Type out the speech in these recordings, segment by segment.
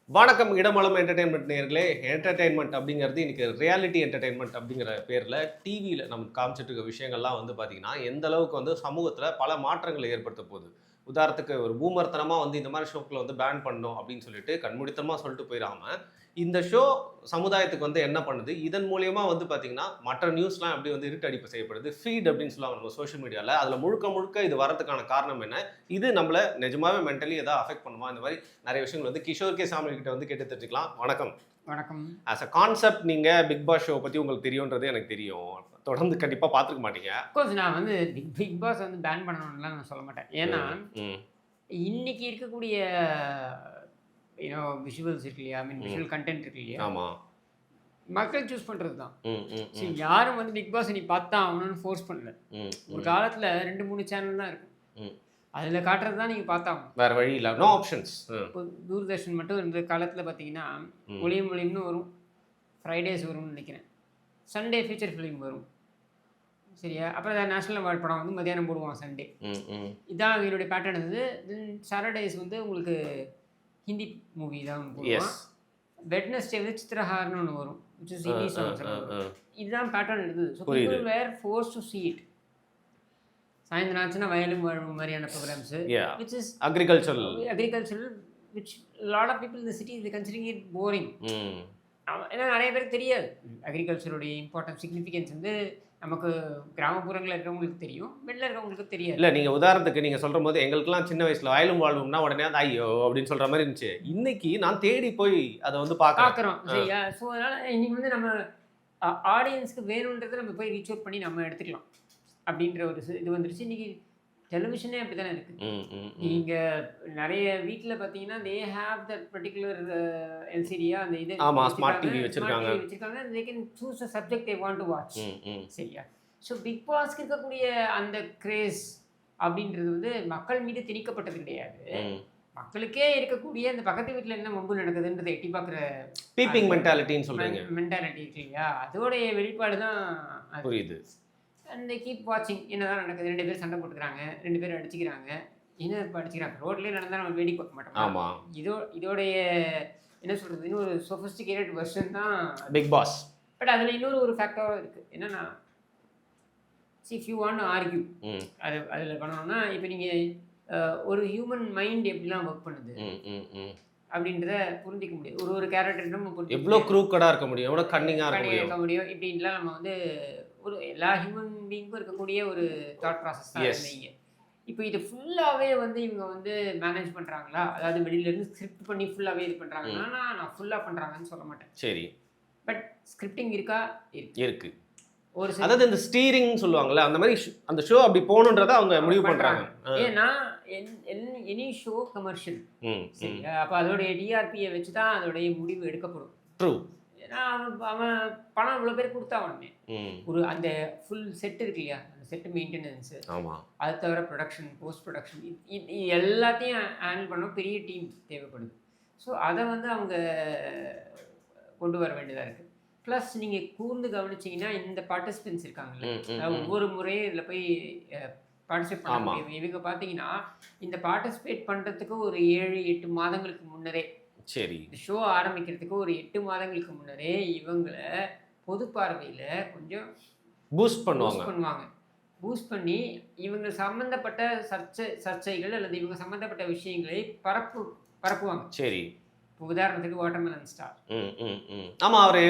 வணக்கம் இடமளம் என்டர்டெயின்மெண்ட் நேயர்களே. என்டர்டெயின்மெண்ட் அப்படிங்கிறது இன்னைக்கு ரியாலிட்டி என்டர்டெயின்மெண்ட் அப்படிங்கிற பேர்ல டிவியில நமக்கு காமிச்சிட்டு இருக்க விஷயங்கள்லாம் வந்து பார்த்தீங்கன்னா, எந்த அளவுக்கு வந்து சமூகத்தில பல மாற்றங்களை ஏற்படுத்த போகுது. உதாரணத்துக்கு ஒரு பூமர்த்தனமா வந்து இந்த மாரி ஷோக்கள வந்து பேன் பண்ணணும் அப்படின்னு சொல்லிட்டு கண்மூடித்தனமா சொல்லிட்டு போயிராம, இந்த ஷோ சமுதாயத்துக்கு வந்து என்ன பண்ணுது? இதன் மூலியமா வந்து பார்த்தீங்கன்னா, மற்ற நியூஸ்லாம் எப்படி வந்து இருட்டடிப்பு செய்யப்படுது? ஃபீட் அப்படின்னு சொல்லுவாங்க நம்ம சோசியல் மீடியால. அதில முழுக்க முழுக்க இது வரதுக்கான காரணம் என்ன? இது நம்மள நிஜமாவே மென்டலி ஏதாவது அஃபெக்ட் பண்ணுமா? இந்த மாரி நெறைய விஷயங்கள் வந்து கிஷோர் கே. சாமி கிட்ட வந்து கேட்டு தெரிஞ்சுக்கலாம். வணக்கம். வணக்கம். ஆஸ் அ கான்செப்ட் நீங்க பிக் பாஸ் ஷோ பத்தி உங்களுக்கு தெரியும்ன்றது எனக்கு தெரியும். தொடர்ந்து கண்டிப்பா பார்த்துருக்க மாட்டீங்க. அஃப்கோர்ஸ் நான் வந்து பிக் பாஸ் வந்து பேன் பண்ணணும்லாம் நான் சொல்ல மாட்டேன். ஏன்னா, ம், ம், இன்னைக்கு இருக்கக்கூடிய விஷுவல்ஸ் இருக்கு இல்லையா? ஐ மீன் ம். விஷுவல் கன்டென்ட் இருக்கு இல்லையா? ஆமா. மக்கள் சூஸ் பண்றது தான். ம், ம், சரி, ம், யாரும் வந்து பிக் பாஸ் நீ பார்த்தான் ஆகணும்னு ஃபோர்ஸ் பண்ணல. ம், ஒரு ம், காலத்துல 2, 3 சேனல் தான் இருக்கும். ம். அதுல காட்டுறது தான் நீங்க பார்த்தாகணும். வேற வழி இல்ல. No options. இப்போ தூர்தர்ஷன் மட்டும் இந்த காலத்துல பார்த்தீங்கன்னா, ம், ஒளியும் ஒளியும்னு வரும். ஃப்ரைடேஸ் வரும்னு நினைக்கிறேன். சண்டே ஃபீச்சர் ஃபிலிம் வரும். சரியா? அப்புறம் நேஷனல் அவார்ட் படம் வந்து மதியானம் போடுவான் சண்டே. ம், ம். இதான் இவருடைய பேட்டர்ன் இருந்தது. தென் சாட்டர்டேஸ் வந்து உங்களுக்கு ஹிந்தி மூவி தான் போடுவான். எஸ். வெட்னஸ்டே வந்து சித்திரஹார்னு ஒன்று வரும். Which is uh, Hindi uh, songs uh, எல்லாம் அ. வரும். இதுதான் பேட்டர்ன் இருந்தது. ஸோ புரியுது. People were force to see it. சாயந்தரம் ஆச்சுன்னா வயலும் வாழும் மாதிரியான ப்ரோக்ராம்ஸு யா. Which is agricultural. Agricultural which lot of people இந்த city is considering it boring. ம். ஏன்னா நிறைய பேருக்கு தெரியாது. அக்ரிகல்ச்சருடைய இம்பார்ட்டன்ஸ் சிக்னிஃபிகன்ஸ் வந்து நமக்கு கிராமப்புறங்களில் இருக்கிறவங்களுக்கு தெரியும். வெளில இருக்கிறவங்களுக்கு தெரியாது. இல்ல நீங்க உதாரணத்துக்கு நீங்க சொல்றபோது எங்களுக்கெல்லாம் சின்ன வயசுல வயலும் வாழ்வும்னா உடனே அது ஐயோ! அப்படின்னு சொல்ற மாரி இருந்துச்சு. இன்னைக்கு நான் தேடி போய் அத வந்து பார்க்குறேன். பார்க்குறோம். சரியா? ஸோ அதனால இன்னைக்கு வந்து நம்ம ஆடியன்ஸ்க்கு வேணுன்றத நம்ம போய் ரீச் அவுட் பண்ணி நம்ம எடுத்துக்கலாம். அப்படின்ற ஒரு இது வந்துருச்சு. இன்னைக்கு டெலிவிஷனே அப்படித்தானே இருக்கு. ம், ம், ம். நீங்க நெறைய வீட்ல பார்த்தீங்கன்னா, தே ஹேவ் தட் பர்ட்டிகுலர் எல்சிடியா அந்த இது ஆமா. வச்சிருக்காங்க. ஸ்மார்ட் டிவி ஸ்மார்ட் வச்சிருக்காங்க. டிவி வச்சிருக்காங்க. They can choose a subject they want to watch. ம், ம், சரியா? ஸோ பிக் பாஸ்க்கு இருக்கக்கூடிய அந்த கிரேஸ் அப்படின்றது வந்து மக்கள் மீது திணிக்கப்பட்டது கிடையாது. ம். மக்களுக்கே இருக்கக்கூடிய அந்த பக்கத்து வீட்ல என்ன வம்பு நடக்குதுன்றத எட்டி பார்க்குற பீப்பிங் அந்த மென்டாலிட்டின்னு சொல்றீங்க. மென்டாலிட்டி இருக்கு இல்லையா? அதோடைய வெளிப்பாடு தான் அது. புரியுது. அண்ட் தே கீப் வாட்சிங். என்னதான் நடக்குது? 2 பேர் சண்டை போட்டுக்கிறாங்க. 2 பேர் அடிச்சுக்கிறாங்க. என்ன இப்ப அடிச்சுக்கிறாங்க? ரோட்லயே நடந்தா நம்ம வேடிக்கை பார்க்க மாட்டோமா? ஆமா. இதோடைய என்ன சொல்றது? இன்னும் ஒரு சொஃபிஸ்டிகேட்டட் வெர்ஷன் தான் அது. Big pass. பட் அதுல இன்னொரு ஒரு ஃபேக்டரும் இருக்கு. என்னன்னா, if you want to argue ம், அதுல பண்ணணும்னா, இப்ப நீங்க ஒரு ஹியூமன் மைண்ட் எப்படிலாம் ஒர்க் பண்ணுது ம், ம், ம். அப்படின்றத புரிஞ்சிக்க முடியும். ஒரு கேரக்டர் நம்ம புரிஞ்சிக்க எவ்ளோ முடியும். க்ரூக்கடா இருக்க முடியும்? எவ்வளோ கன்னிங்கா இருக்க கனியா முடியும்? இருக்க முடியும். இப்படின்லாம் நம்ம வந்து ஒரு எல்லா ஹியூமன் பீயிங்க்கும் இருக்கக்கூடிய ஒரு தாட் ப்ராசஸ் தான் எஸ். நீங்க. இப்போ இது ஃபுல்லாவே வந்து இவங்க வந்து மேனேஜ் பண்றாங்களா? அதாவது வெளியில இருந்து ஸ்கிரிப்ட் பண்ணி ஃபுல்லாவே இது பண்றாங்கன்னா, நான் ஃபுல்லா பண்றாங்கன்னு சொல்ல மாட்டேன். சரி. பட் ஸ்கிரிப்டிங் இருக்கா? இருக்கு. இருக்கு. ஒரு சில அதாவது இந்த ஸ்டீரிங்ன்னு சொல்லுவாங்கல்ல, அந்த மாரி அந்த ஷோ அப்படி போணுன்றத அவங்க முடிவு பண்றாங்க. ஏன்னா எனி ஷோ கமர்ஷியல். ம், ம். சரியா? அப்ப அதோடைய டிஆர்பியை வச்சு தான் அதோடைய முடிவு எடுக்கப்படும். ட்ரூ. ஏன்னா அவன் பணம் இவ்வளோ பேர் கொடுத்தாவணுமே. ம். ஒரு அந்த ஃபுல் செட் இருக்கு இல்லையா? அந்த செட் மெயின்டெனன்ஸு, ஆமா. அது தவிர ப்ரொடக்ஷன், போஸ்ட் ப்ரொடக்ஷன் இது எல்லாத்தையும் ஹேண்டில் பண்ண பெரிய டீம் தேவைப்படுது. ஸோ அதை வந்து அவங்க கொண்டு வர வேண்டியதாக இருக்குது. ப்ளஸ் நீங்கள் கூர்ந்து கவனிச்சிங்கன்னா இந்த பார்ட்டிசிபென்ட்ஸ் இருக்காங்கல்ல, ம், ம், அதாவது ம். ஒவ்வொரு முறையும் இதில் போய் பார்ட்டிசிபேட் ஆமா. பண்ண இவங்க பார்த்தீங்கன்னா, இந்த பார்ட்டிசிபேட் பண்ணுறதுக்கு ஒரு 7, 8 மாதங்களுக்கு முன்னரே, சரி. இந்த ஷோ ஆரம்பிக்கிறதுக்கு ஒரு 8 மாதங்களுக்கு முன்னரே இவங்கள பொது பார்வையில் கொஞ்சம் பூஸ்ட் பண்ணுவாங்க. பூஸ்ட் பண்ணுவாங்க. பூஸ்ட் பண்ணி இவங்க சம்மந்தப்பட்ட சர்ச்சைகள் அல்லது இவங்க சம்மந்தப்பட்ட விஷயங்களை பரப்புவாங்க. சரி. இப்போ உதாரணத்துக்கு வாட்டர்மெலன் ஸ்டார். ம், ம், ம். ஆமா, அவரு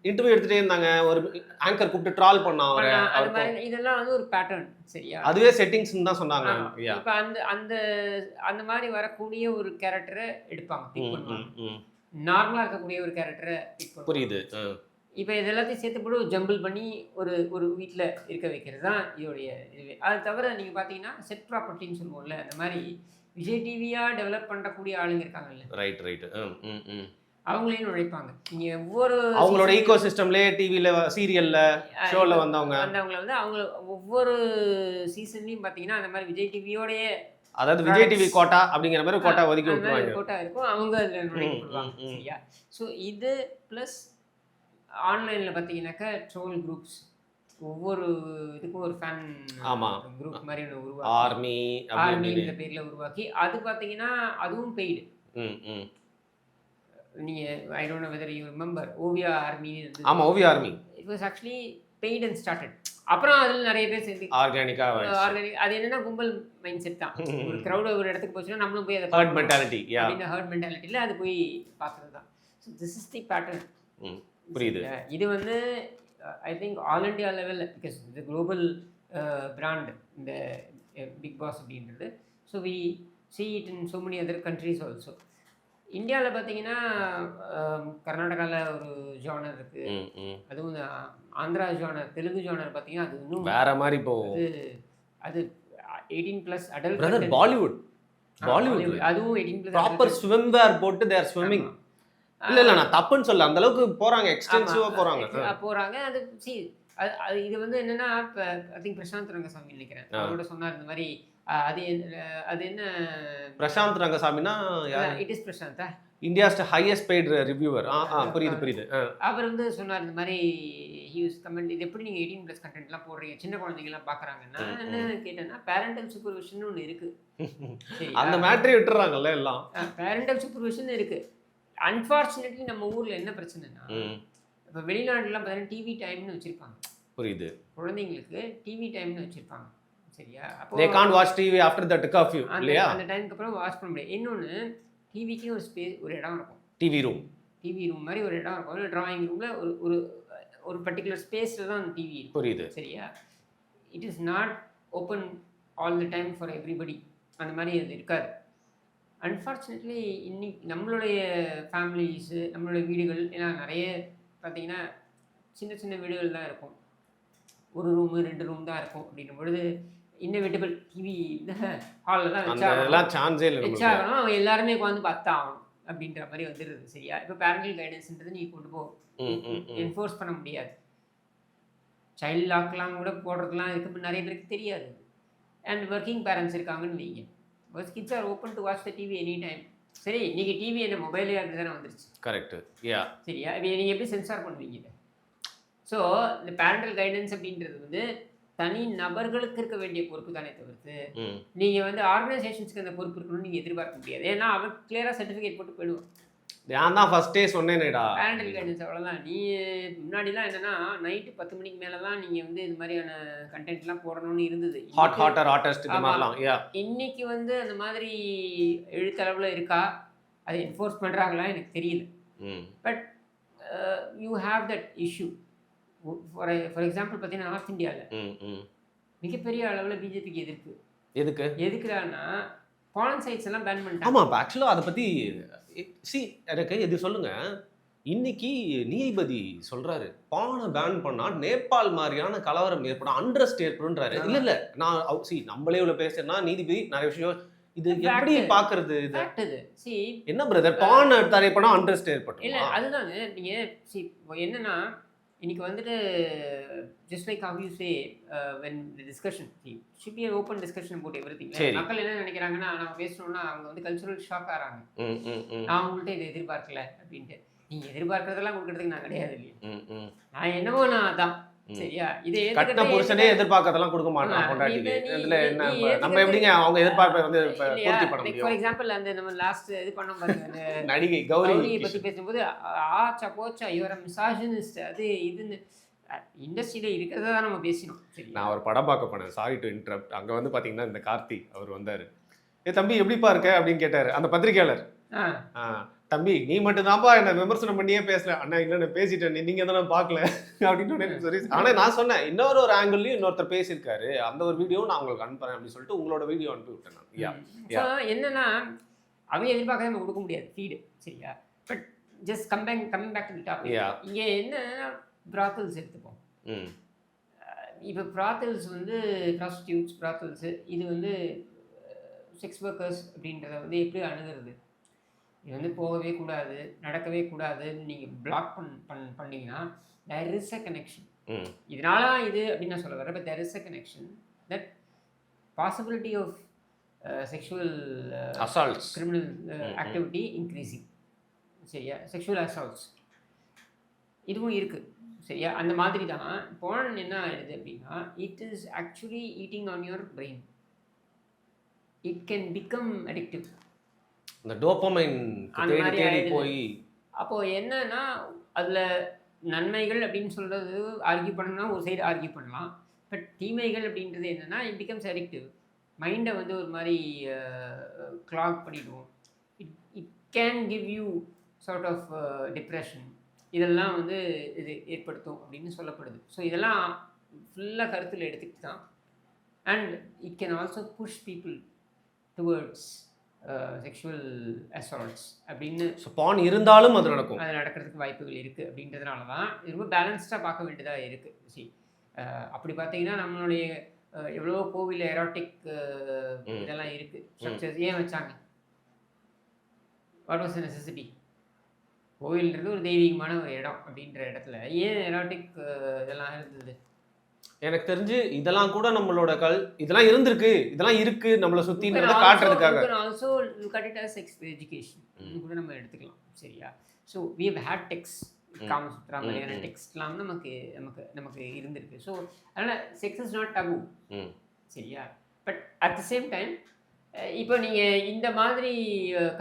இன்டர்வியூ எடுத்துட்டே இருந்தாங்க. ஒரு ஆங்கர் கூப்பிட்டு ட்ரால் பண்ணா அவர. அது மாதிரி இதெல்லாம் வந்து ஒரு பேட்டர்ன். சரியா? அதுவே செட்டிங்ஸ்ன்னு தான் சொன்னாங்க. ஆமா. யா. இப்ப அந்த அந்த அந்த மாதிரி வரக்கூடிய ஒரு கேரக்டரை எடுப்பாங்க, பிக் ம், பண்ணுவாங்க. ம், ம். நார்மலா இருக்கக்கூடிய ஒரு கேரக்டரை பிக் பண்ணுவாங்க. புரியுது. இப்போ இது எல்லாத்தையும் சேர்த்து போட்டு ஜம்பிள் பண்ணி ஒரு ஒரு வீட்டில் இருக்க வைக்கிறது தான் இதோடைய இதுவே. அது தவிர நீங்கள் பார்த்தீங்கன்னா செட் ப்ராப்பர்ட்டின்னு சொல்லுவோம்ல, அந்த மாதிரி விஜய் டிவியாக டெவலப் பண்ணக்கூடிய ஆளுங்க இருக்காங்கல்ல, ரைட், ரைட். ம், ம், ம். அவங்களையும் நுழைப்பாங்க. நீங்கள் ஒவ்வொரு அவங்களோட ஈகோ சிஸ்டம்லயே டிவில, சீரியல்ல, ஷோல வந்தவங்க. வந்தவங்களை வந்து அவங்க ஒவ்வொரு சீசன்லையும் பார்த்தீங்கன்னா அந்த மாதிரி விஜய் டிவியோடைய அதாவது விஜய் டிவி கோட்டா அப்படிங்கிற மாதிரி கோட்டா ஒதுக்கி விட்டுருவாங்க. கோட்டா இருக்கும், அவங்க அதில் நுழைக்கப்படுவாங்க. ம், ம், ம். சரியா? ஸோ இது ப்ளஸ் ஆன்லைனில் பார்த்தீங்கன்னாக்கா ட்ரோல் குரூப்ஸ், ஒவ்வொரு இதுக்கும் ஒரு ஃபேன் ஆமா. குரூப் மாதிரி ஒன்று உருவாக்கி, ஆர்மி அப்படின்னு. ஆர்மின்ற பேரில் உருவாக்கி, அது பார்த்தீங்கன்னா அதுவும் பெய்டு. ம், ம். நீங்கள் I don't know whether you remember Oviya army. ஆமாம், Oviya army. It was actually paid and started. அப்புறம் அதில் நிறைய பேர் சேர்ந்து ஆர்கானிக்காக ஆர்கானிக். அது என்னன்னா கும்பல் மைண்ட் செட் தான். ஒரு க்ரௌட் ஒரு இடத்துக்கு போச்சுன்னா நம்மளும் போய் அதை ஹர்ட் மென்டாலிட்டி. அப்படின்னு ஹர்ட் மென்டாலிட்டியில் அது போய் பார்க்குறது தான். So this is the pattern. புரியுது. இது வந்து ஐ திங்க் ஆல் இண்டியா லெவலில், பிகாஸ் இது குளோபல் பிராண்ட் இந்த பிக் பாஸ் அப்படின்றது. So we see it in so many other countries also. இந்தியாவில் பார்த்தீங்கன்னா கர்நாடகாவில் ஒரு ஜானர் இருக்குது. அதுவும் ஆந்திரா ஜானர், தெலுங்கு ஜானர் பார்த்தீங்கன்னா அது இன்னும் வேற மாதிரி போகும். அது 18+ அடல்ட். பிரதர் பாலிவுட் அதுவும் 18+ ப்ராப்பர் ஸ்விம் வேர் போட்டு தேர் ஸ்விம்மிங். இல்ல நான் தப்புன்னு சொல்ல, அந்த அளவுக்கு போறாங்க, எக்ஸ்டென்சிவா போறாங்க. அது அது இது வந்து என்னன்னா ஐ திங்க் பிரசாந்த் ரங்கசாமி நினைக்கிறேன் அவரோட சொன்னார் இந்த மாதிரி. அது என்ன பிரசாந்த் ரங்கசாமினா இட் இஸ் பிரசாந்தா, இந்தியாஸ் ஹையஸ்ட் பெய்ட் ரிவ்யூவர். புரியுது. அவர் வந்து சொன்னார் இந்த மாதிரி ஹியூஸ் கமெண்ட், இது எப்படி நீங்கள் 18+ கண்டென்ட்லாம் போடுறீங்க, சின்ன குழந்தைங்கலாம் பார்க்குறாங்கன்னா என்ன கேட்டேன்னா பேரண்டல் சூப்பர்விஷன் ஒன்று இருக்குது. அந்த மேட்ரே விட்டுறாங்கல்ல எல்லாம். பேரண்டல் சூப்பர்விஷன் இருக்குது. அன்ஃபார்ச்சுனேட்லி நம்ம ஊரில் என்ன பிரச்சனைனா, இப்போ வெளிநாடுலாம் பார்த்தீங்கன்னா டிவி டைம்னு வச்சுருப்பாங்க. புரியுது. குழந்தைங்களுக்கு டிவி டைம்னு வச்சுருப்பாங்க. சரியா? அப்போ they can't watch TV after that curfew இல்லையா? அந்த டைம்க்கு அப்புறம் வாட்ச் பண்ண முடியாது. இன்னொன்று டிவிக்கு ஒரு ஸ்பேஸ், ஒரு இடம் இருக்கும். டிவி ரூம் மாதிரி ஒரு இடம் இருக்கும். ஒரு டிராயிங் ரூமில் ஒரு ஒரு பர்டிகுலர் ஸ்பேஸில் தான் டிவி இருக்கும். புரியுது. சரியா? It is not open all the time for everybody. அந்த மாதிரி அது இருக்காது. அன்ஃபார்ச்சுனேட்லி இன்னைக்கு நம்மளுடைய ஃபேமிலிஸு, நம்மளுடைய வீடுகள் எல்லாம் நிறைய பார்த்தீங்கன்னா சின்ன சின்ன வீடுகள் தான் இருக்கும். ஒரு ரூமு 2 ரூம் தான் இருக்கும். அப்படின்னும் பொழுது இன்னவிட்டபிள் டிவி இந்த ஹாலில் தான் வச்சாகணும். அவன் எல்லாருமே உட்காந்து பார்த்தா ஆகணும் அப்படின்ற மாதிரி வந்துடுது. சரியா? இப்போ பேரண்டல் கைடன்ஸ்ன்றது நீங்கள் கொண்டு என்ஃபோர்ஸ் பண்ண முடியாது. சைல்டு லாக்லாம் கூட போடுறதுலாம் இருக்குது, நிறைய பேருக்கு தெரியாது. அண்ட் ஒர்க்கிங் பேரண்ட்ஸ் இருக்காங்கன்னு வைங்க. Kids are open to watch the TV any time. சரி, நீங்கள் டிவி என்ன மொபைலே அப்படி தானே வந்துருச்சு. கரெக்டு. சரியா? இப்போ நீங்கள் எப்படி சென்சார் பண்ணுவீங்க? ஸோ இந்த பேரண்டல் கைடன்ஸ் அப்படின்றது வந்து தனி நபர்களுக்கு இருக்க வேண்டிய பொறுப்பு தானே தவிர்த்து நீங்கள் வந்து ஆர்கனைசேஷன்ஸ்க்கு அந்த பொறுப்பு இருக்கணும்னு நீங்கள் எதிர்பார்க்க முடியாது. ஏன்னா அவன் கிளியராக சர்டிஃபிகேட் போட்டு போயிடுவான். நான் தான் ஃபர்ஸ்டே சொன்னேனேடா பேரண்டல் கைடன்ஸ் அவ்வளோதான். நீ முன்னாடிலாம் என்னன்னா நைட்டு 10 மணிக்கு மேலே தான் நீங்கள் வந்து இது மாதிரியான கண்டென்ட்லாம் போடணும்னு இருந்தது. இன்னைக்கு வந்து அந்த மாதிரி எழுத்தளவில் இருக்கா, அதை என்ஃபோர்ஸ் பண்ணுறாங்களா எனக்கு தெரியல. But you have that issue. For example பார்த்தீங்கன்னா நார்த் இந்தியாவில் மிகப்பெரிய அளவில் பிஜேபிக்கு எதுக்குறான்னா பான் சைட்ஸ் எல்லாம் பேன் பண்ணிட்டாங்க. ஆமாம், ஆக்சுவலாக அதை பற்றி எனக்கு எது சொல்லுங்க. இன்னைக்கு நீதிபதி சொல்றாரு பானை பேன் பண்ணா நேபாள் மாதிரியான கலவரம் ஏற்படும், அண்ட்ரஸ்ட் ஏற்படும்ன்றாரு. இல்ல நான் நம்மளே இவ்வளவு பேசுறேன்னா நீதிபதி நிறைய விஷயம் இது எப்படி பாக்குறது? இது என்ன பிரதர், பானை தடை பண்ணா அண்ட்ரஸ்ட் ஏற்படும்? இல்ல அதுதாங்க. நீங்க என்னன்னா இன்னைக்கு வந்துட்டு just like how you say when the discussion should be an open discussion about everything. மக்கள் என்ன நினைக்கிறாங்கன்னா நம்ம பேசணும்னா அவங்க வந்து கல்ச்சுரல் ஷாக் ஆறாங்க. நான் உங்கள்கிட்ட இதை எதிர்பார்க்கல அப்படின்ட்டு. நீங்க எதிர்பார்க்கறதெல்லாம் கொடுக்கறதுக்கு நான் கிடையாது இல்லையா? நான் என்னவோ நான் அதான். சரியா? இதே கட்டின புருஷனே எதிர்பார்க்கறதெல்லாம் கொடுக்க மாட்டான் பொண்டாட்டிக்கு. இதுல என்ன நம்ம எப்படிங்க அவங்க எதிர்பார்ப்பை வந்து பூர்த்தி பண்ண முடியும்? ஃபார் எக்ஸாம்பிள் அந்த நம்ம லாஸ்ட் இது பண்ணோம் பாருங்க, அந்த நடிகை கௌரியை பத்தி பேசும்போது ஆச்சா போச்சா இவர மிசாஜினிஸ்ட் அது இதுன்னு இண்டஸ்ட்ரியில இருக்கிறத தான் நம்ம பேசினோம். சரி, நான் ஒரு படம் பார்க்க போனேன், சாரி டு இன்டரப்ட். அங்க வந்து பாத்தீங்கன்னா இந்த கார்த்தி அவர் வந்தாரு. தம்பி எப்படிப்பா இருக்க அப்படின்னு கேட்டாரு அந்த பத்திரிகையாளர். தம்பி நீ மட்டும் தான்ப்பா என்ன விமர்சனம் பண்ணியே பேசல. அண்ணா இல்லை நான் பேசிட்டேன், நீங்க தான் பார்க்கல அப்படின்னு சொல்லி. ஆனா நான் சொன்னேன் இன்னொரு ஆங்கிள்லயும் இன்னொருத்தர் பேசியிருக்காரு, அந்த ஒரு வீடியோ நான் உங்களுக்கு அனுப்புறேன் அப்படின்னு சொல்லிட்டு உங்களோட வீடியோ அனுப்பி விட்டேன். என்னன்னா அவங்க எதிர்பார்க்காம நம்ம கொடுக்க முடியாது ஃபீடு. சரியா? But just coming back to the topic. இங்க என்ன பிராத்தல்ஸ் எடுத்துப்போம். இப்போ பிராத்தல்ஸ் வந்து ப்ராஸ்டியூட்ஸ், பிராத்தல்ஸ் இது வந்து செக்ஸ் ஒர்க்கர்ஸ் அப்படின்றத வந்து எப்படி அணுகிறது? இது வந்து போகவே கூடாது, நடக்கவே கூடாதுன்னு நீங்கள் பிளாக் பண்ணிங்கன்னா தேர் இஸ் அ கனெக்ஷன். இதனால இது அப்படின்னு நான் சொல்ல வரேன். But there is a connection that possibility of sexual assaults, criminal activity increasing. சரியா? செக்ஷுவல் அசால்ட்ஸ் இதுவும் இருக்குது. சரியா? அந்த மாதிரி தான் போன் என்ன ஆயிடுது அப்படின்னா it is actually eating on your brain. It can become addictive. அந்த டோபமைன் தேடி போய் அப்போது என்னன்னா அதில் நன்மைகள் அப்படின்னு சொல்கிறது ஆர்கியூ பண்ணணும்னா ஒரு சைடு ஆர்கியூ பண்ணலாம். பட் தீமைகள் அப்படின்றது என்னென்னா இட் பிகம்ஸ் அடிக்டிவ். மைண்டை வந்து ஒரு மாதிரி கிளாக் பண்ணிவிடுவோம். It can give you sort of depression. இதெல்லாம் வந்து இது ஏற்படுத்தும் அப்படின்னு சொல்லப்படுது. ஸோ இதெல்லாம் ஃபுல்லாக கருத்தில் எடுத்துக்கிட்டு தான். And it can also push people towards sexual assaults அப்படின்னு. ஸோ பான் இருந்தாலும் அது நடக்கும், அது நடக்கிறதுக்கு வாய்ப்புகள் இருக்குது. அப்படின்றதுனால தான் இது ரொம்ப பேலன்ஸ்டாக பார்க்க வேண்டியதாக இருக்குது. சரி, அப்படி பார்த்தீங்கன்னா நம்மளுடைய எவ்வளோ கோவில் எராட்டிக் இதெல்லாம் இருக்குது ஸ்ட்ரக்சர்ஸ். ஏன் வச்சாங்க? What was the necessity? கோவில்ன்றது ஒரு தெய்வீகமான ஒரு இடம். அப்படின்ற இடத்துல ஏன் எராட்டிக் இதெல்லாம் இருந்தது? எனக்கு தெரிஞ்சு இதெல்லாம் கூட நம்மளோட இதெல்லாம் இருந்திருக்கு, இதெல்லாம் இருக்கு நம்மளை சுற்றின்றதை காட்டுறதுக்காக. Also look at it as sex education கூட நம்ம எடுத்துக்கலாம். சரியா? So we have had text, Kamasutra மாதிரியான டெக்ஸ்ட்லாம் நமக்கு நமக்கு நமக்கு இருந்திருக்கு. ஸோ அதனால் செக்ஸ் இஸ் நாட் டபு. சரியா? But at the same time இப்போ நீங்கள் இந்த மாதிரி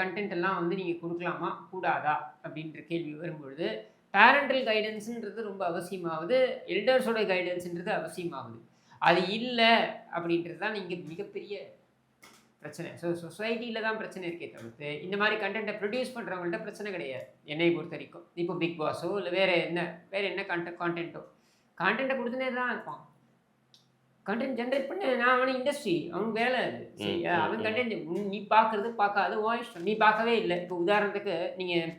கண்டென்ட் எல்லாம் வந்து நீங்கள் கொடுக்கலாமா கூடாதா அப்படின்ற கேள்வி வரும்பொழுது பேரண்டல் கைடன்ஸுன்றது ரொம்ப அவசியமாகுது, எல்டர்ஸோட கைடன்ஸுன்றது அவசியமாகுது. அது இல்லை அப்படின்றது தான் நீங்கள் மிகப்பெரிய பிரச்சனை. ஸோ சொசைட்டியில் தான் பிரச்சனை இருக்கே தவிர்த்து இந்த மாதிரி கண்டென்ட்டை ப்ரொடியூஸ் பண்ணுறவங்கள்ட்ட பிரச்சனை கிடையாது என்னை பொறுத்த வரைக்கும். இப்போ பிக் பாஸோ இல்லை வேறு என்ன கான்டென்ட்டோ கான்டென்ட்டை கொடுத்துனே தான் இருப்பான். கண்டென்ட் ஜென்ரேட் பண்ண நான் அவனுக்கு இண்டஸ்ட்ரி, அவனுக்கு வேலை அது. சரி, அவன் கண்டென்ட் நீ பார்க்குறது பார்க்காது வாய்ஸ் நீ பார்க்கவே இல்லை. இப்போ உதாரணத்துக்கு நீங்கள்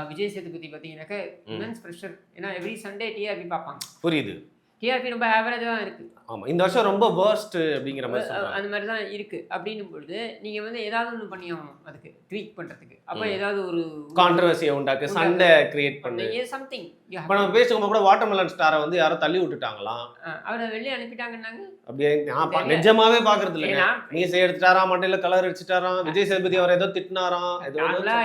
விஜய் சேதுபதி பார்த்தீங்கன்னாக்கா இமென்ஸ் ப்ரெஷர். ஏன்னா எவ்ரி சண்டே டிஆர்பி பார்ப்பாங்க. புரியுது. டிஆர்பி ரொம்ப ஆவரேஜாக தான் இருக்குது. ஆமாம், இந்த வருஷம் ரொம்ப வேர்ஸ்ட் அப்படிங்கிற மாதிரி அந்த மாதிரி தான் இருக்குது. அப்படின்னும் பொழுது நீங்கள் வந்து ஏதாவது ஒன்று பண்ணி ஆகணும் அதுக்கு ட்வீட் பண்ணுறதுக்கு. அப்போ ஏதாவது ஒரு கான்ட்ரவர்சியை உண்டாக்கு, சண்டை கிரியேட் பண்ணி சம்திங். இப்போ நம்ம பேசும்போது கூட வாட்டர்மெலன் ஸ்டாரை வந்து யாரோ தள்ளி விட்டுட்டாங்களாம், அவரை வெளியே அனுப்பிட்டாங்கன்னாங்க. அப்படியே நான் நிஜமாவே பாக்குறது இல்லை. மீசை எடுத்துட்டாரா, மண்டையில கலர் அடிச்சுட்டாராம், விஜய் சேதுபதி அவர் ஏதோ திட்டினாராம்.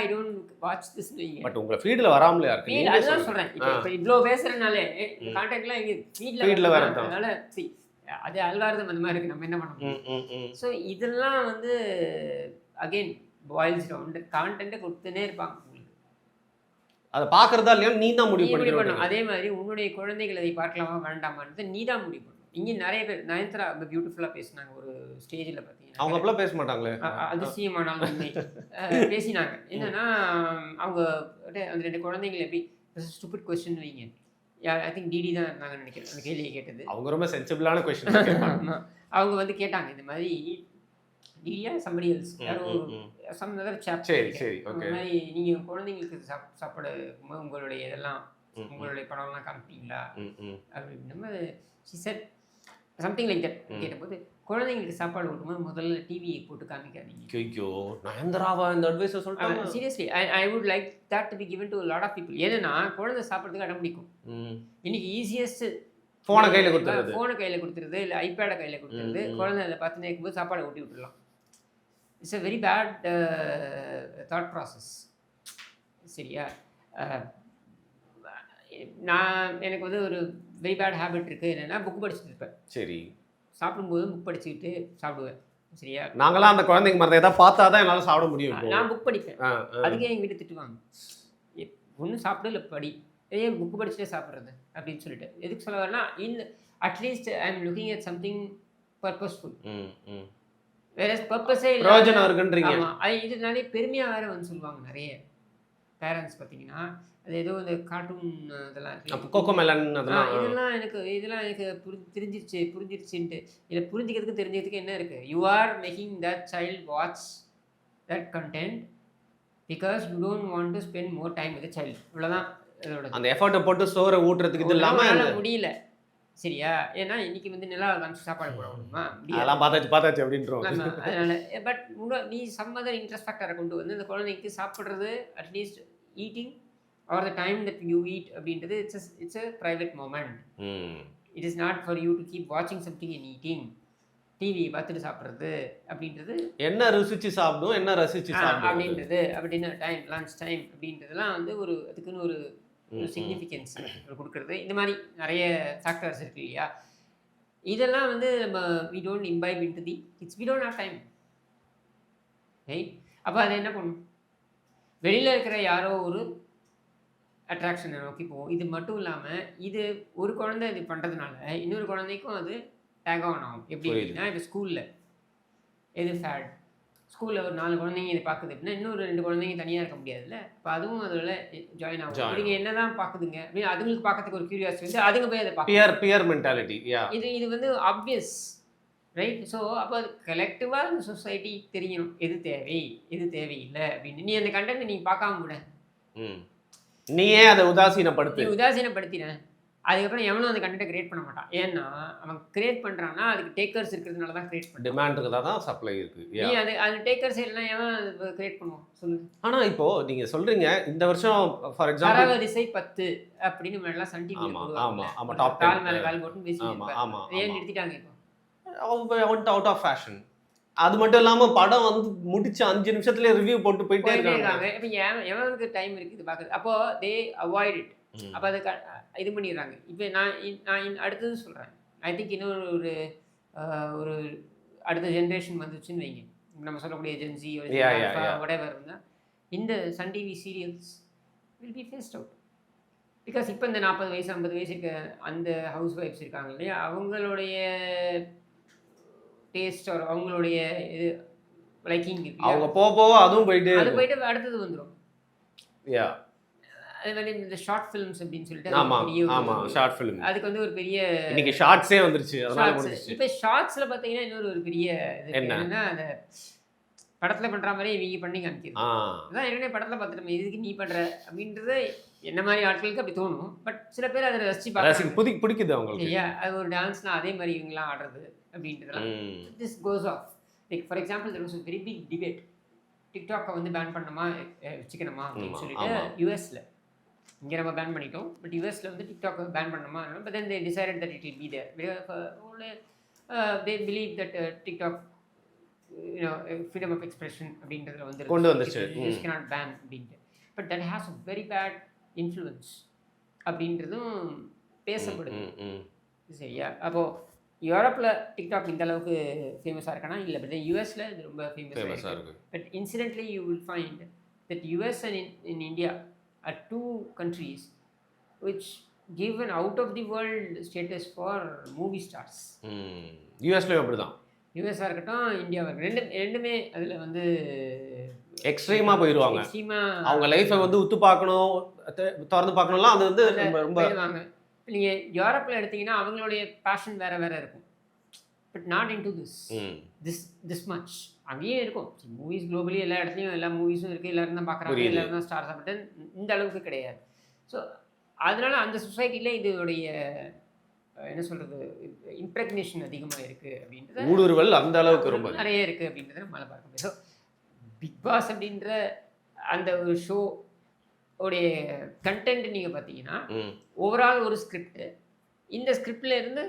I don't watch this. But உங்க ஃபீட்ல வராமலே இருக்கு. அதுதான் சொல்றேன். இப்போ இவ்ளோ பேசுறனாலே கான்டாக்ட்லாம் எங்க ஃபீட்ல வரதுனால see அது அல்காரிதம் அந்த மாதிரி இருக்கு. நம்ம என்ன பண்ண முடியும்? ஸோ இதெல்லாம் வந்து அகைன் பாயில்ஸ் டவுன் கான்டென்ட்டை கொடுத்துனே இருப்பாங்க உங்களுக்கு. அதை பார்க்கறதா இல்லையா நீ தான் முடிவு பண்ணணும். அதே மாதிரி உன்னுடைய குழந்தைகள் அதை பார்க்கலாமா வேண்டாமான்னு நீ தான் முடிவு பண்ணணும். இங்கே நிறைய பேர் நயன்தாரா ரொம்ப பியூட்டிஃபுல்லாக பேசினாங்க ஒரு ஸ்டேஜில் பார்த்தீங்கன்னா. அவங்க அப்பெல்லாம் பேச மாட்டாங்களே, அதிசயமானாலும் உண்மை பேசினாங்க. என்னன்னா அவங்க அந்த 2 குழந்தைங்களை எப்படி ஸ்டூபிட் கொஸ்டின் வைங்க. ஐ திங்க் டிடி தான் இருந்தாங்கன்னு நினைக்கிறேன் அந்த கேள்வியை கேட்டது. அவங்க ரொம்ப சென்சிபிளான கொஸ்டின். அவங்க வந்து கேட்டாங்க இந்த மாதிரி டிடியா சம்படி எல்ஸ் யாரோ சம் அதர் சாப்டர். சரி ஓகே. இந்த மாதிரி நீங்கள் குழந்தைங்களுக்கு சாப்பாடு உங்களுடைய இதெல்லாம் உங்களுடைய படம்லாம் காமிப்பீங்களா அப்படின்னு நம்ம சிசட் சம்திங் லைக் தட் கேட்டபோது குழந்தைங்களுக்கு சாப்பாடு ஊட்டும்போது முதல்ல டிவியை போட்டு காமிக்காதீங்க. ஐயோ நயன்தாராவா இந்த அட்வைஸை சொல்லிட்டாங்க. Seriously I would like that to be given to a lot of people. ஏன்னா குழந்தை சாப்பிட்றதுக்கு அடம் பிடிக்கும். இன்னைக்கு ஈஸியஸ்ட் ஃபோனை கையில் கொடுத்துருது இல்லை ஐபேடை கையில் கொடுத்துருது. குழந்தை அதை பார்த்துன்னு இருக்கும்போது சாப்பாடை ஊட்டி விட்டுடலாம். It's a very bad thought process. சரியா? எனக்கு வந்து ஒரு வெரி பேட் ஹேபிட் இருக்குது. என்னென்னா புக் படிச்சுட்டு இருப்பேன். சரி, சாப்பிடும்போது புக் படிச்சுக்கிட்டு சாப்பிடுவேன். சரியா? நாங்களாம் அந்த குழந்தைங்க மாதிரி ஏதாவது பார்த்தா தான் என்னால் சாப்பிட முடியும். நான் புக் படிப்பேன். அதுக்கே எங்கள் வீட்டு திட்டுவாங்க, ஒன்றும் சாப்பிடு இல்லை படி, ஏன் புக் படிச்சுட்டே சாப்பிட்றது அப்படின்னு சொல்லிட்டு. எதுக்கு சொல்ல வரேன்னா at least I am looking at something purposeful. வேற பர்பஸே இல்லை, பிரயோஜனம் இருக்குன்றீங்க. ஆமாம், அது இதனாலே பெருமையாக வேறு வந்து சொல்லுவாங்க நிறைய பேரண்ட்ஸ். பார்த்தீங்கன்னா அது ஏதோ இந்த கார்ட்டூன் இதெல்லாம் இருக்குது, கோகோமெலன் இதெல்லாம் எனக்கு புரிஞ்சிருச்சுன்ட்டு இல்லை. புரிஞ்சிக்கிறதுக்கு தெரிஞ்சதுக்கு என்ன இருக்குது? You are making that child watch that content because you don't want to spend more time with child. இவ்வளோதான் இதோட. அந்த எஃபர்ட்டை போட்டு சோறை ஊட்டுறதுக்கு இது இல்லாமல் முடியல. சரியா? ஏன்னா இன்னைக்கு வந்து நிலா காமிச்சு சாப்பாடு போட முடியுமா? அதெல்லாம் பார்த்தாச்சு அப்படின்றோம். அதனால பட் நீ சம் அதர் இன்ட்ரெஸ்ட் ஃபேக்டரை கொண்டு வந்து இந்த குழந்தைக்கு சாப்பிட்றது at least eating or the time that you eat அப்படின்றது it's a private moment. It is not for you to keep watching something and eating. TV பார்த்துட்டு சாப்பிட்றது அப்படின்றது என்ன ருசிச்சு சாப்பிடும், என்ன ரசிச்சு சாப்பிடும் அப்படின்றது, அப்படின்னா டைம் லன்ச் டைம் அப்படின்றதுலாம் வந்து ஒரு அதுக்குன்னு ஒரு சிக்னிஃபிகன்ஸ் கொடுக்குறது. இந்த மாதிரி நிறைய ஃபேக்டர்ஸ் இருக்கு இல்லையா? இதெல்லாம் வந்து நம்ம we don't imbibe into the kids, we don't have time, right? அப்போ அதை என்ன பண்ணும்? வெளியில் இருக்கிற யாரோ ஒரு அட்ராக்ஷனை நோக்கி போகும். இது மட்டும் இல்லாமல் இது ஒரு குழந்தை இது பண்ணுறதுனால இன்னொரு குழந்தைக்கும் அது டேக் ஆன் ஆகும். எப்படி அப்படின்னா இப்போ ஸ்கூலில் எது ஃபேட், ஸ்கூலில் ஒரு 4 குழந்தைங்க இதை பார்க்குது அப்படின்னா இன்னொரு 2 குழந்தைங்க தனியாக இருக்க முடியாதுல்ல. இப்போ அதுவும் அதில் ஜாயின் ஆகும். இதுங்க என்ன தான் பார்க்குதுங்க அப்படின்னு அதுங்களுக்கு பார்க்கறதுக்கு ஒரு கியூரியாசிட்டி வந்து அதுங்க போய் அதை பார்க்க பியர் மென்டாலிட்டி. இது வந்து ஆப்வியஸ் ரைட். ஸோ அப்போ அது கலெக்டிவாக அந்த சொசைட்டி தெரியணும் எது தேவை எது தேவையில்லை அப்படின்னு. நீ அந்த கண்டென்ட் நீங்கள் பார்க்காம விட, நீ ஏன் அதை உதாசீனப்படுத்தி உதாசீனப்படுத்தின அதுக்கப்புறம் எவனும் அந்த கண்டென்ட்டை கிரியேட் பண்ண மாட்டான். ஏன்னா அவன் கிரியேட் பண்ணுறான்னா அதுக்கு டேக்கர்ஸ் இருக்கிறதுனால தான் கிரியேட் பண்ணுறான். டிமாண்டுக்கு தான் சப்ளை இருக்குது. நீ அது டேக்கர்ஸ் இல்லைன்னா எவன் கிரியேட் பண்ணுவான் சொல்லு. ஆனால் இப்போ நீங்கள் சொல்கிறீங்க இந்த வருஷம் ஃபார் எக்ஸாம்பிள் தரவரிசை 10 அப்படின்னு முன்னாடிலாம் சன் டிவி டாப் கால் மேலே கால் போட்டு பேசி ஏன் நிறுத்திட்டாங்க இப்போ அவுட் ஆஃப் ஃபேஷன். அது மட்டும் இல்லாமல் படம் வந்து முடிச்சு 5 நிமிஷத்துல ரிவ்யூ போட்டு போயிட்டே இருக்காங்க. இப்போ எவனுக்கு டைம் இருக்குது பார்க்குறது. அப்போ தே அவாய்ட் இட். அப்போ அதை இது பண்ணிடுறாங்க. இப்போ நான் அடுத்தது சொல்கிறேன். ஐ திங்க் இன்னொரு ஒரு அடுத்த ஜென்ரேஷன் வந்துச்சுன்னு வைங்க, நம்ம சொல்லக்கூடிய ஜென்சி whatever இருந்தால் இந்த Sun TV serials will be phased out. பிகாஸ் இப்போ இந்த 40 வயசு 50 வயசு இருக்க அந்த ஹவுஸ் ஒய்ஃப்ஸ் இருக்காங்க இல்லையா, அவங்களுடைய டேஸ்ட் ஒரு அவங்களுடைய இது லைக்கிங் அவங்க போக அதுவும் போயிட்டு அடுத்தது வந்துடும். அதே மாதிரி இந்த ஷார்ட் ஃபிலிம்ஸ் அப்படின்னு சொல்லிட்டு ஷார்ட் ஃபிலிம் அதுக்கு வந்து ஒரு பெரிய இன்னைக்கு ஷார்ட்ஸே வந்துருச்சு. இப்போ ஷார்ட்ஸில் பார்த்தீங்கன்னா இன்னொரு ஒரு பெரிய இது என்னன்னா அந்த படத்தில் பண்ணுற மாதிரி இவங்க பண்ணி காமிக்கிறது. அதான் ஏற்கனவே படத்தில் பார்த்துட்டு இதுக்கு நீ பண்ணுற அப்படின்றது என்ன மாதிரி ஆட்களுக்கு அப்படி தோணும். பட் சில பேர் அதை ரசிச்சு பிடிக்குது அவங்களுக்கு இல்லையா. அது ஒரு டான்ஸ்னால் அதே மாதிரி இவங்களாம் ஆடுறது அப்படின்றதுலாம் this goes off. Like for example there was a very big debate. டிக்டாக்கை வந்து பேன் பண்ணணுமா வச்சுக்கணுமா அப்படின்னு சொல்லிட்டு யூஎஸில். இங்கே நம்ம பேன் பண்ணிட்டோம், பட் யூஎஸில் வந்து டிக்டாக்கை பேன் பண்ணணுமா. But then they decided that it will be there. They believe that TikTok freedom of expression அப்படின்றதுல வந்து கொண்டு வந்துச்சு cannot ban அப்படின்ட்டு. But that has a very bad influence அப்படின்றதும் பேசப்படுது. சரியா? அப்போது யூரோப்பில் டிக்டாக் இந்த அளவுக்கு ஃபேமஸாக இருக்கானா இல்லை, பட் யூஎஸில் இது ரொம்ப ஃபேமஸாக இருக்குது. But incidentally you will find that US and in India are 2 countries which give an out of the world status for movie stars. யூஎஸ்ல அப்படிதான். யூஎஸ்ஸாக இருக்கட்டும் இந்தியாவாக இருக்கட்டும் ரெண்டுமே அதில் வந்து எக்ஸ்ட்ரீமாக போயிடுவாங்க. அவங்க லைஃப்பை வந்து உத்து பார்க்கணும் திறந்து பார்க்கணும்லாம் அது வந்து ரொம்ப போயிடுவாங்க. நீங்கள் யூரோப்பில் எடுத்தீங்கன்னா அவங்களுடைய பேஷன் வேறு இருக்கும். But not in to this much. அங்கேயும் இருக்கும் மூவிஸ் குளோபலி எல்லா இடத்துலையும் எல்லா மூவிஸும் இருக்குது, எல்லோரும் தான் பார்க்குறாங்க, எல்லோரும் தான் ஸ்டார்ஸ். பட் இந்த அளவுக்கு கிடையாது. ஸோ அதனால அந்த சொசைட்டியில் இதோடைய என்ன சொல்கிறது இம்ப்ரெக்னேஷன் அதிகமாக இருக்குது அப்படின்றது ஊடுருவல் அந்த அளவுக்கு ரொம்ப நிறைய இருக்குது அப்படின்றத நம்மளால் பார்க்க முடியும். ஸோ பிக் பாஸ் அப்படின்ற அந்த ஒரு ஷோ உடைய கண்டென்ட் நீங்கள் பார்த்தீங்கன்னா ஓவரால் ஒரு ஸ்கிரிப்ட். இந்த ஸ்கிரிப்டில் இருந்து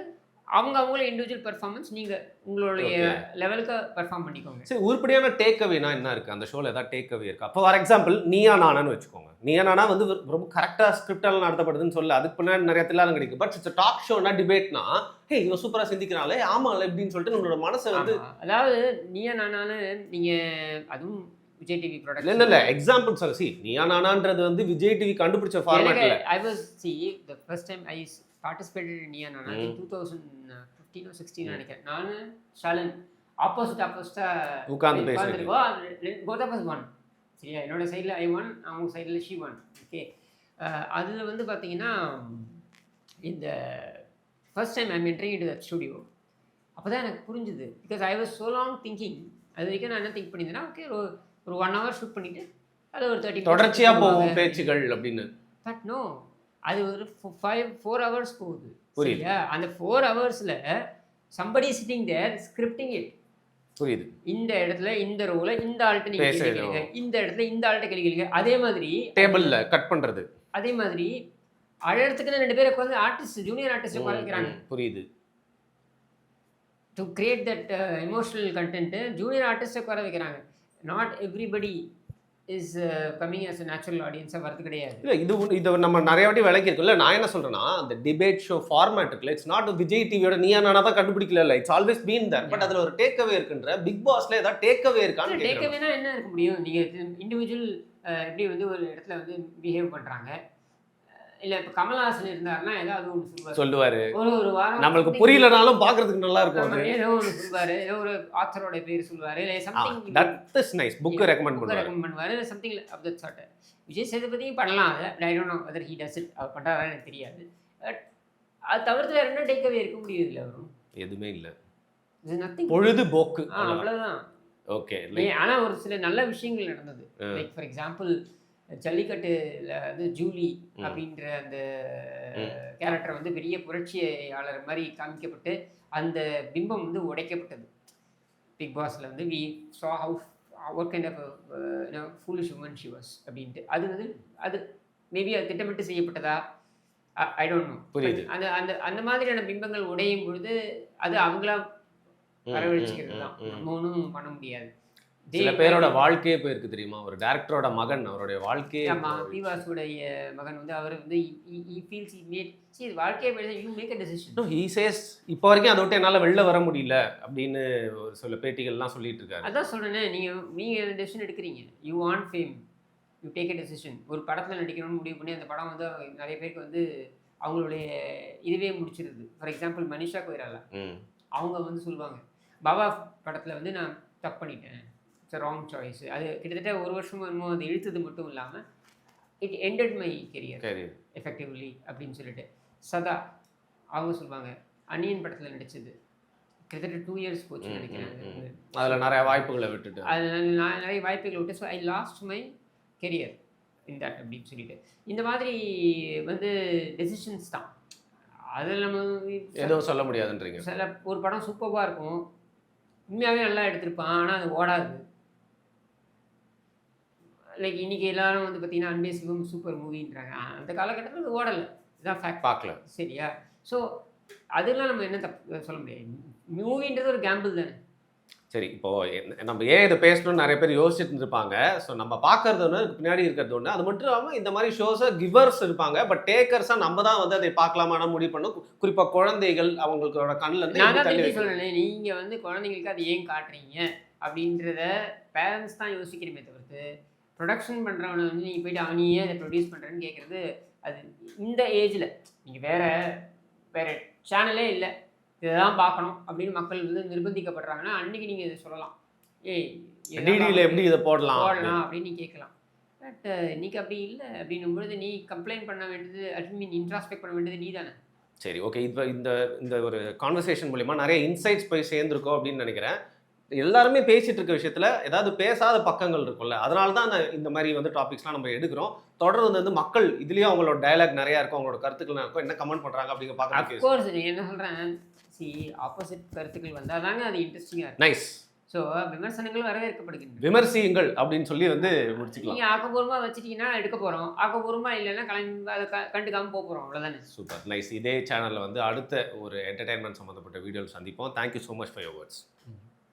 அவங்களே இண்டிவிஜுவல் பெர்ஃபார்மன்ஸ் நீங்கள் உங்களுடைய லெவலுக்கு பெர்ஃபார்ம் பண்ணிக்கோங்க. சரி, உருப்படியான டேக் அவேனா என்ன இருக்குது அந்த ஷோவில்? ஏதாவது டேக் அவே இருக்கா? அப்போ ஃபார் எக்ஸாம்பிள் நீயா நானான்னு வச்சுக்கோங்க. நீயா நானா வந்து ரொம்ப கரெக்டாக ஸ்கிரிப்டால் நடத்தப்படுதுன்னு சொல்ல அதுக்கு பின்னாடி நிறைய தில்லாரம் கிடைக்கும். பட் இட்ஸ் டாக் ஷோனா டிபேட்னா இவன் சூப்பராக சிந்திக்கிறாங்களே ஆமாம் இப்படின்னு சொல்லிட்டு நம்மளோட மனசை வந்து அதாவது நீயா நானான்னு நீங்கள் அதுவும் விஜய் டிவி ப்ராடக்ட் இல்லை எக்ஸாம்பிள் சொல்ல. சி நீயா நானான்றது வந்து விஜய் டிவி கண்டுபிடிச்ச ஃபார்மேட்டில் I was see the first time I participated in Neeya Naana in 2015 or 16 நினைக்கிறேன். நான் ஷாலன் ஆப்போசிட்டாக உட்கார்ந்து பேசியிருக்கோம். both of us won. சரியா? என்னோட சைடில் ஐ ஒன், அவங்க சைடில் ஷி ஒன். ஓகே, அதில் வந்து பார்த்தீங்கன்னா இந்த first time I'm entering into that studio. அப்போ தான் எனக்கு புரிஞ்சுது. Because I was so long thinking. அது வரைக்கும் நான் என்ன திங்க் பண்ணியிருந்தேன்னா ஓகே ஒரு 1 hour ஷூட் பண்ணிவிட்டு அது ஒரு 30 தொடர்ச்சியாக போகும் பேச்சுகள் அப்படின்னு. பட் நோ, அது ஒரு 4 hours போகுது. சரியா? அந்த 4 hours-ல somebody sitting there scripting it. புரியுது. இந்த இடத்துல இந்த ரோல இந்த ஆள்கிட்ட நீங்க கேளுங்க, இந்த இடத்துல இந்த ஆள்கிட்ட கேளுங்க. அதே மாதிரி டேபிள்ல கட் பண்றது. அதே மாதிரி அழறதுக்கு 2 பேர் உட்கார்ந்து ஆர்டிஸ்ட் ஜூனியர் ஆர்டிஸ்ட் உட்கார்ந்து வைக்கிறாங்க. புரியுது. To create that emotional content junior artist உட்கார வைக்கிறாங்க. Not everybody is coming as a natural audience வரது கிடையாது. இல்லை இது நம்ம நிறைய வாட்டி விளக்கியிருக்கோம்ல. நான் என்ன சொல்கிறேன்னா அந்த டிபேட் ஷோ ஃபார்மேட் இருக்குல்ல, இட்ஸ் நாட் விஜய் டிவியோட நீயா நானா தான் கண்டுபிடிக்கல. இல்லை, it's always been there. But அதில் ஒரு டேக் அவே இருக்குன்ற பிக் பாஸ்ல ஏதாவது டேக் அவே இருக்கான்னு டேக் அவேனா என்ன இருக்க முடியும்? நீங்கள் இண்டிவிஜுவல் எப்படி வந்து ஒரு இடத்துல வந்து பிஹேவ் பண்ணுறாங்க, இல்லை இப்போ கமல்ஹாசன் இருந்தாருன்னா ஏதாவது ஒன்று சொல்லுவார். சொல்லுவாரு ஒரு வாரம் நம்மளுக்கு something புரியலனாலும் பாக்குறதுக்கு நல்லா இருக்கும் ஆமா, அது. ஏதோ ஒன்று சொல்லுவார், ஏதோ ஒரு ஆத்தரோட பேர் சொல்லுவார், இல்லை something that is nice. Book recommend பண்ணுவாரு. ரெக்கமெண்ட் பண்ணுவார், something of that sort. Vijay சேதுபதியும் பண்ணலாம் அதை, I don't know whether he does it, அவர் பண்ணுறாரான்னு எனக்கு தெரியாது. பட் அது தவிர்த்து வேறு என்ன டேக்அவே இருக்க முடியுது இல்லை வரும், எதுவுமே இல்ல, இது நத்திங். பொழுதுபோக்கு. அவ்வளோதான். ஓகே. ஆனால் ஒரு சில நல்ல விஷயங்கள் நடந்தது. லைக் ஃபார் எக்ஸாம்பிள் ஜல்லிக்கட்டுல வந்து ஜூலி அப்படின்ற அந்த கேரக்டர் வந்து பெரிய புரட்சியாளர் மாதிரி காமிக்கப்பட்டு அந்த பிம்பம் வந்து உடைக்கப்பட்டது. பிக் பாஸில் வந்து we saw how what kind of foolish woman she was அப்படின்ட்டு. அது வந்து அது மேபி அது திட்டமிட்டு செய்யப்பட்டதா, ஐ டோன்ட் நோ. புரியுது. அந்த அந்த அந்த மாதிரியான பிம்பங்கள் உடையும் பொழுது அது அவங்களா வரவழைச்சிக்கிறது தான், நம்ம ஒன்றும் பண்ண முடியாது. சில பேரோட வாழ்க்கையே போயிருக்கு தெரியுமா, ஒரு டைரக்டரோட மகன் அவருடைய வாழ்க்கையே. ஆமாம், பிவாசுடைய மகன் வந்து அவர் வந்து he feels he made, see வாழ்க்கையை போய் you make a decision. No, he says இப்போ வரைக்கும் அதை விட்டு என்னால் வெளில வர முடியல அப்படின்னு ஒரு சில பேட்டிகள்லாம் சொல்லிட்டு இருக்காரு. அதான் சொல்கிறேன்னே, நீங்கள் டெசிஷன் எடுக்கிறீங்க, you want fame, you take a decision. ஒரு படத்தில் நடிக்கணும்னு முடிவு பண்ணி அந்த படம் வந்து நிறைய பேருக்கு வந்து அவங்களுடைய இதுவே முடிச்சிருது. ஃபார் எக்ஸாம்பிள் மனிஷா கொய்ராலா, அவங்க வந்து சொல்லுவாங்க பாபா படத்தில் வந்து நான் தப்பு பண்ணிட்டேன், இட்ஸ் ராங் சாய்ஸ். அது கிட்டத்தட்ட ஒரு வருஷம் என்னமோ அது இழுத்தது மட்டும் இல்லாமல் it ended my career effectively அப்படின்னு சொல்லிட்டு. சதா அவங்க சொல்லுவாங்க அனியன் படத்தில் நடித்தது கிட்டத்தட்ட 2 இயர்ஸ் போச்சு நினைக்கிறேன், அதில் நிறைய வாய்ப்புகளை விட்டுட்டு, அதில் நான் நிறைய வாய்ப்புகளை விட்டு, so I last my career in that அப்படின்னு சொல்லிட்டு. இந்த மாதிரி வந்து டெசிஷன்ஸ் தான், அதில் நம்ம எதுவும் சொல்ல முடியாதுன்றீங்க. சில ஒரு படம் சூப்பராக இருக்கும், உண்மையாகவே நல்லா எடுத்திருப்பான், ஆனால் அது ஓடாது. லைக் இன்றைக்கி எல்லாரும் வந்து பார்த்திங்கன்னா அன்பே சிவம் சூப்பர் மூவின்றாங்க, அந்த காலகட்டத்தில் அது ஓடலை, இதுதான் ஃபேக்ட். பார்க்கல சரியா? ஸோ அதெல்லாம் நம்ம என்ன தப்பு சொல்ல முடியாது, மூவின்றது ஒரு கேம்பிள் தானே. சரி, இப்போ நம்ம ஏன் இதை பேசணும்னு நிறைய பேர் யோசிச்சுட்டு இருப்பாங்க. ஸோ நம்ம பார்க்கறது ஒன்று, பின்னாடி இருக்கிறது ஒன்று. அது மட்டும் இல்லாமல் இந்த மாதிரி ஷோஸை கிவர்ஸ் இருப்பாங்க, பட் டேக்கர்ஸாக நம்ம தான் வந்து அதை பார்க்கலாமான முடிவு பண்ணணும். குறிப்பாக குழந்தைகள் அவங்களோட கண்ணில் நான் தான் திருப்பி சொல்கிறேன், நீங்கள் வந்து குழந்தைங்களுக்கு அதை ஏன் காட்டுறீங்க அப்படின்றத பேரண்ட்ஸ் தான் யோசிக்கிறமே தவிர்த்து ப்ரொடக்ஷன் பண்ணுறவனை வந்து நீங்கள் போய்ட்டு நீ ஏன் அதை ப்ரொடியூஸ் பண்ணுறேன்னு கேட்குறது, அது இந்த ஏஜில் நீங்கள் வேறு சேனலே இல்லை, இதை தான் பார்க்கணும் அப்படின்னு மக்கள் வந்து நிர்பந்திக்கப்படுறாங்கன்னா அன்றைக்கி நீங்கள் இதை சொல்லலாம், ஏய் டிடியில் எப்படி இதை போடலாம் அப்படின்னு நீ கேட்கலாம். பட் இன்றைக்கி அப்படி இல்லை அப்படின்னும் பொழுது நீ கம்ப்ளைண்ட் பண்ண வேண்டியது, அட்மீன் இன்ட்ராஸ்பெக்ட் பண்ண வேண்டியது நீ தானே. சரி, ஓகே. இப்போ இந்த ஒரு கான்வர்சேஷன் மூலிமா நிறைய இன்சைட்ஸ் போய் சேர்ந்துருக்கோம் அப்படின்னு நினைக்கிறேன். எல்லாருமே பேசிட்டு இருக்க விஷயத்துல ஏதாவது பேசாத பக்கங்கள் இருக்கும்ல, அதனால தான் இந்த மாதிரி வந்து டாபிக்ஸ்லாம் நம்ம எடுக்கிறோம். தொடர்ந்து வந்து மக்கள் இதுலயும் அவங்களோட டயலாக் நிறைய இருக்கும், அவங்களோட கருத்துக்கள் இருக்கும், என்ன கமெண்ட் பண்றாங்க அப்படிங்க பார்க்கறதுக்கு. ஆஃப் கோர்ஸ் என்ன சொல்றேன், ஆப்போசிட் கருத்துக்கள் வந்தால் தாங்க அது இன்ட்ரெஸ்டிங்காக இருக்கும். நைஸ். ஸோ விமர்சனங்கள் வரவேற்கப்படுகின்றன, விமர்சியுங்கள் அப்படின்னு சொல்லி வந்து முடிச்சுக்கலாம். நீங்கள் ஆக்கப்பூர்வமாக வச்சுட்டீங்கன்னா எடுக்க போகிறோம், ஆக்கப்பூர்வமாக இல்லைன்னா கிளம்பி அதை கண்டுக்காமல் போக போகிறோம், அவ்வளோதானே. Super, nice. இதே சேனலில் வந்து அடுத்த ஒரு என்டர்டைன்மெண்ட் சம்மந்தப்பட்ட வீடியோவில் சந்திப்போம். Thank you so much for your words.